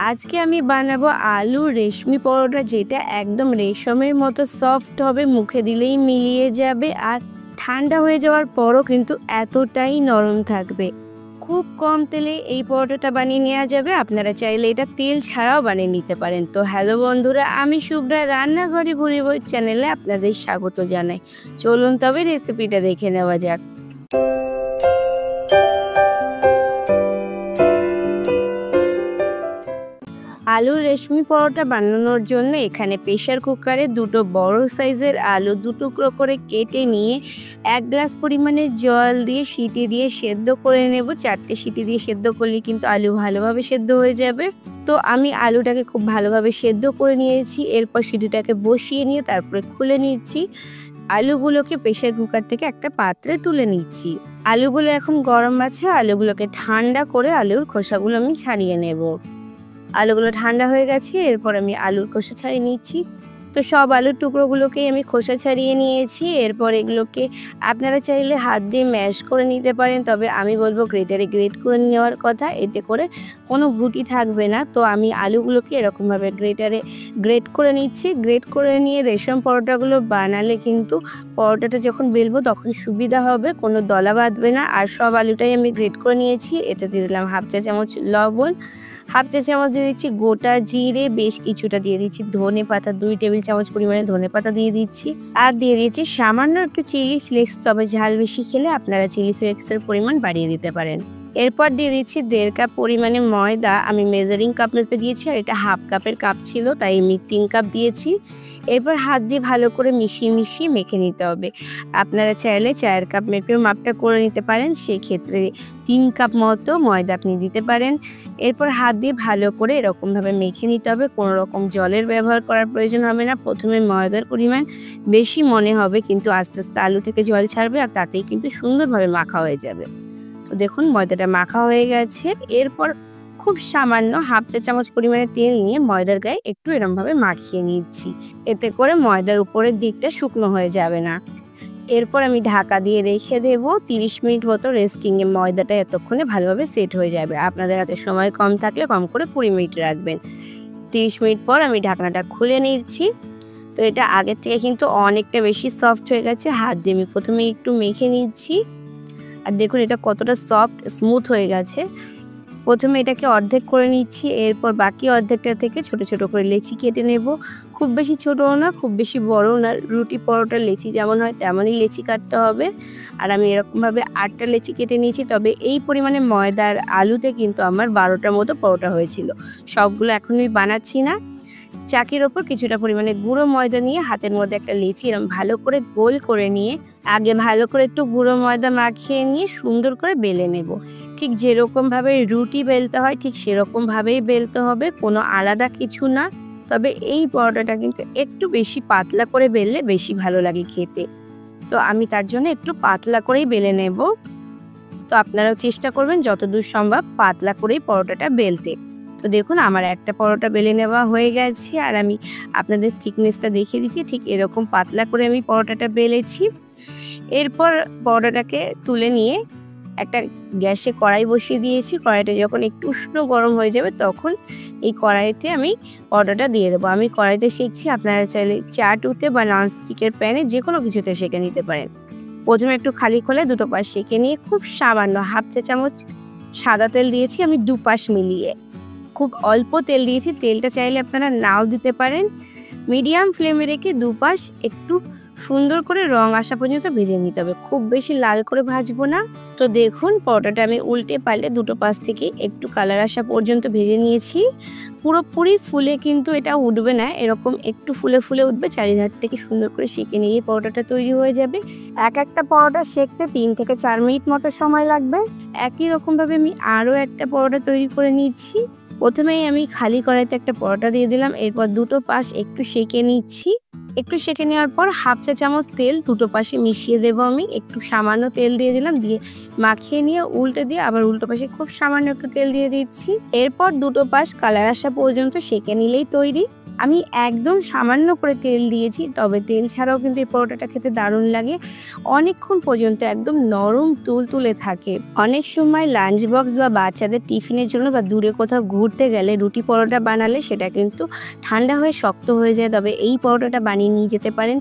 আজকে আমি বানাবো আলু রেশমি পরোটা, যেটা একদম রেশমের মতো সফট হবে, মুখে দিলেই মিলিয়ে যাবে আর ঠান্ডা হয়ে যাওয়ার পরও কিন্তু এতটাই নরম থাকবে। খুব কম তেলে এই পরোটাটা বানিয়ে নেওয়া যাবে। আপনারা চাইলে এটা তেল ছাড়াও বানিয়ে নিতে পারেন। তো হ্যালো বন্ধুরা, আমি শুভ্রা রান্নাঘরে ভুরি বই চ্যানেলে আপনাদের স্বাগত জানাই। চলুন তবে রেসিপিটা দেখে নেওয়া যাক। আলু রেশমি পরোটা বানানোর জন্য এখানে প্রেসার কুকারে দুটো বড় সাইজের আলু টুকরো করে কেটে নিয়ে 1 গ্লাস পরিমাণে জল দিয়ে সিটি দিয়ে সেদ্ধ করে নেব। 4টে সিটি দিয়ে সেদ্ধ করলে কিন্তু আলু ভালোভাবে সেদ্ধ হয়ে যাবে। তো আমি আলুটাকে খুব ভালোভাবে সেদ্ধ করে নিয়েছি। এরপর সিটিটাকে বসিয়ে নিয়ে তারপরে খুলে নিচ্ছি। আলুগুলোকে প্রেসার কুকার থেকে একটা পাত্রে তুলে নিচ্ছি। আলুগুলো এখন গরম আছে। আলুগুলোকে ঠান্ডা করে আলুর খোসাগুলো আমি ছাড়িয়ে নেব। আলুগুলো ঠান্ডা হয়ে গেছে। এরপর আমি আলুর খোসা ছাড়িয়ে নিচ্ছি। তো সব আলুর টুকরোগুলোকেই আমি খোসা ছাড়িয়ে নিয়েছি। এরপর এগুলোকে আপনারা চাইলে হাত দিয়ে ম্যাশ করে নিতে পারেন, তবে আমি বলবো গ্রেটারে গ্রেট করে নেওয়ার কথা, এতে করে কোনো গুটি থাকবে না। তো আমি আলুগুলোকে এরকমভাবে গ্রেটারে গ্রেট করে নিচ্ছি। গ্রেট করে নিয়ে রেশম পরোটাগুলো বানালে কিন্তু পরোটাটা যখন বেলবো তখন সুবিধা হবে, কোনো দলা বাঁধবে না। আর সব আলুটাই আমি গ্রেট করে নিয়েছি। এতে দিয়ে দিলাম 1/2 চা চামচ লবণ, 1/2 চা চামচ দিয়ে দিচ্ছি গোটা জিরে, বেশ কিছুটা দিয়ে দিচ্ছি ধনে পাতা, 2 টেবিল চামচ পরিমাণে ধনে পাতা দিয়ে দিচ্ছি। আর দিয়ে দিচ্ছি সামান্য একটু চিলি ফ্লেক্স, তবে ঝাল বেশি খেলে আপনারা চিলি ফ্লেক্সের পরিমাণ বাড়িয়ে দিতে পারেন। এরপর দিয়ে দিচ্ছি 1.5 কাপ পরিমাণে ময়দা। আমি মেজারিং কাপ মেপে দিয়েছি, আর এটা 1/2 কাপের কাপ ছিল, তাই আমি 3 কাপ দিয়েছি। এরপর হাত দিয়ে ভালো করে মিশিয়ে মেখে নিতে হবে। আপনারা চাইলে 4 কাপ মেপেও মাপটা করে নিতে পারেন, সেক্ষেত্রে 3 কাপ মতো ময়দা আপনি দিতে পারেন। এরপর হাত দিয়ে ভালো করে এরকমভাবে মেখে নিতে হবে। কোনো রকম জলের ব্যবহার করার প্রয়োজন হবে না। প্রথমে ময়দার পরিমাণ বেশি মনে হবে, কিন্তু আস্তে আস্তে আলু থেকে জল ছাড়বে আর তাতেই কিন্তু সুন্দরভাবে মাখা হয়ে যাবে। তো দেখুন ময়দাটা মাখা হয়ে গেছে। এরপর খুব সামান্য 1/2 চা চামচ পরিমাণে তেল নিয়ে ময়দার গায়ে একটু এরমভাবে মাখিয়ে নিচ্ছি, এতে করে ময়দার উপরের দিকটা শুকনো হয়ে যাবে না। এরপর আমি ঢাকা দিয়ে রেখে দেব 30 মিনিট মতো রেস্টিংয়ে। ময়দাটা এতক্ষণে ভালোভাবে সেট হয়ে যাবে। আপনাদের হাতে সময় কম থাকলে কম করে 20 মিনিট রাখবেন। 30 মিনিট পর আমি ঢাকনাটা খুলে নিচ্ছি। তো এটা আগের থেকে কিন্তু অনেকটা বেশি সফট হয়ে গেছে। হাত দিয়ে আমি প্রথমে একটু মেখে নিচ্ছি, আর দেখুন এটা কতটা সফট স্মুথ হয়ে গেছে। প্রথমে এটাকে অর্ধেক করে নিচ্ছি। এরপর বাকি অর্ধেকটা থেকে ছোট ছোট করে লেচি কেটে নেব। খুব বেশি ছোটও না, খুব বেশি বড়ও না। রুটি পরোটার লেচি যেমন হয় তেমনই লেচি কাটতে হবে। আর আমি এরকমভাবে 8টা লেচি কেটে নিয়েছি। তবে এই পরিমাণে ময়দার আলুতে কিন্তু আমার 12টার মতো পরোটা হয়েছিল। সবগুলো এখন আমি বানাচ্ছি না। চাকির ওপর কিছুটা পরিমাণে গুঁড়ো ময়দা নিয়ে হাতের মধ্যে একটা লেচি এরকম ভালো করে গোল করে নিয়ে আগে ভালো করে একটু গুঁড়ো ময়দা মাখিয়ে নিয়ে সুন্দর করে বেলে নেব। ঠিক যেরকমভাবে রুটি বেলতে হয় ঠিক সেরকমভাবেই বেলতে হবে, কোনো আলাদা কিছু না। তবে এই পরোটাটা কিন্তু একটু বেশি পাতলা করে বেললে বেশি ভালো লাগে খেতে। তো আমি তার জন্য একটু পাতলা করেই বেলে নেব। তো আপনারাও চেষ্টা করবেন যতদূর সম্ভব পাতলা করেই পরোটাটা বেলতে। তো দেখুন আমার একটা পরোটা বেলে নেওয়া হয়ে গেছে, আর আমি আপনাদের থিকনেসটা দেখিয়ে দিচ্ছি। ঠিক এরকম পাতলা করে আমি পরোটাটা বেলেছি। এরপর পরোটাটাকে তুলে নিয়ে একটা গ্যাসে কড়াই বসিয়ে দিয়েছি। কড়াইটা যখন একটু উষ্ণ গরম হয়ে যাবে তখন এই কড়াইতে আমি পরোটাটা দিয়ে দেবো। আমি কড়াইতে সেঁকছি, আপনারা চাইলে চাটুতে বা ননস্টিকের প্যানে যে কোনো কিছুতে সেঁকে নিতে পারেন। প্রথমে একটু খালি খোলায় দুটো পাশ সেঁকে নিয়ে খুব সামান্য 1/2 চা চামচ সাদা তেল দিয়েছি আমি দুপাশ মিলিয়ে। খুব অল্প তেল দিয়েছি, তেলটা চাইলে আপনারা নাও দিতে পারেন। মিডিয়াম ফ্লেমে রেখে দুপাশ একটু সুন্দর করে রং আসা পর্যন্ত ভেজে নিতে হবে, খুব বেশি লাল করে ভাজবো না। তো দেখুন পরোটাটা আমি উল্টে পাল্টে দুটো পাশ থেকে একটু কালার আসা পর্যন্ত ভেজে নিয়েছি। পুরোপুরি ফুলে কিন্তু এটা উঠবে না, এরকম একটু ফুলে ফুলে উঠবে। চারিধার থেকে সুন্দর করে সেঁকে নিয়ে পরোটাটা তৈরি হয়ে যাবে। একটা পরোটা সেঁকতে 3 থেকে 4 মিনিট মতো সময় লাগবে। একই রকমভাবে আমি আরও একটা পরোটা তৈরি করে নিচ্ছি। প্রথমেই আমি খালি কড়াইতে একটা পরোটা দিয়ে দিলাম। এরপর দুটো পাশ একটু সেঁকে নিচ্ছি। একটু সেঁকে নেওয়ার পর 1/2 চা চামচ তেল দুটো পাশে মিশিয়ে দেবো। আমি একটু সামান্য তেল দিয়ে দিলাম, দিয়ে মাখিয়ে নিয়ে উল্টে দিয়ে আবার উল্টো পাশে খুব সামান্য একটু তেল দিয়ে দিচ্ছি। এরপর দুটো পাশ কালার আসা পর্যন্ত সেঁকে নিলেই তৈরি। আমি একদম সামান্য করে তেল দিয়েছি, তবে তেল ছাড়াও কিন্তু এই পরোটাটা খেতে দারুণ লাগে। অনেকক্ষণ পর্যন্ত একদম নরম তুলতুলে থাকে। অনেক সময় লাঞ্চ বক্স বা বাচ্চাদের টিফিনের জন্য বা দূরে কোথাও ঘুরতে গেলে রুটি পরোটা বানালে সেটা কিন্তু ঠান্ডা হয়ে শক্ত হয়ে যায়, তবে এই পরোটাটা বানিয়ে নিয়ে যেতে পারেন।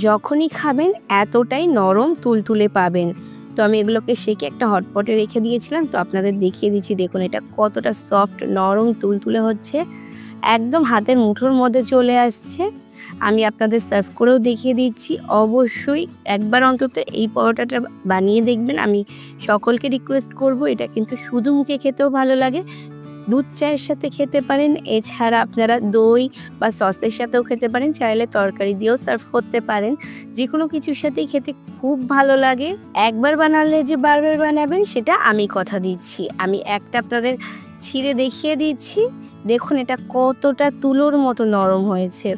যখনই খাবেন এতটাই নরম তুলতুলে পাবেন। তো আমি এগুলোকে সেঁকে একটা হটপটে রেখে দিয়েছিলাম। তো আপনাদের দেখিয়ে দিচ্ছি, দেখুন এটা কতটা সফট নরম তুলতুলে হচ্ছে, একদম হাতের মুঠোর মধ্যে চলে আসছে। আমি আপনাদের সার্ভ করেও দেখিয়ে দিচ্ছি। অবশ্যই একবার অন্তত এই পরোটাটা বানিয়ে দেখবেন। আমি সকলকে রিকোয়েস্ট করব, এটা কিন্তু শুধু মুখে খেতেও ভালো লাগে, দুধ চায়ের সাথে খেতে পারেন, এছাড়া আপনারা দই বা সসের সাথেও খেতে পারেন, চাইলে তরকারি দিয়েও সার্ভ করতে পারেন। যেকোনো কিছুর সাথেই খেতে খুব ভালো লাগে। একবার বানালে যে বারবার বানাবেন সেটা আমি কথা দিচ্ছি। আমি একটা আপনাদের ছিঁড়ে দেখিয়ে দিচ্ছি, দেখুন এটা কতটা তুলোর মতো নরম হয়েছে।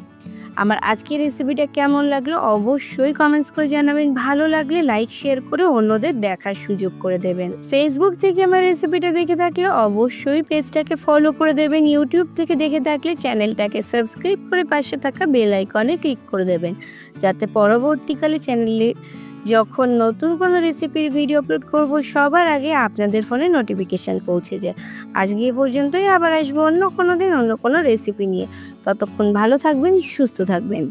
আমার আজকের রেসিপিটা কেমন লাগলো অবশ্যই কমেন্টস করে জানাবেন। ভালো লাগলে লাইক শেয়ার করে অন্যদের দেখার সুযোগ করে দেবেন। ফেসবুক থেকে আমার রেসিপিটা দেখে থাকলে অবশ্যই পেজটাকে ফলো করে দেবেন। ইউটিউব থেকে দেখে থাকলে চ্যানেলটাকে সাবস্ক্রাইব করে পাশে থাকা বেল আইকনে ক্লিক করে দেবেন, যাতে পরবর্তীকালে চ্যানেলে যখন নতুন কোনো রেসিপির ভিডিও আপলোড করব সবার আগে আপনাদের ফোনে নোটিফিকেশান পৌঁছে যায়। আজকে এ পর্যন্তই, আবার আসবো অন্য কোনো দিন অন্য কোনো রেসিপি নিয়ে। ততক্ষণ ভালো থাকবেন, সুস্থ থাকবেন।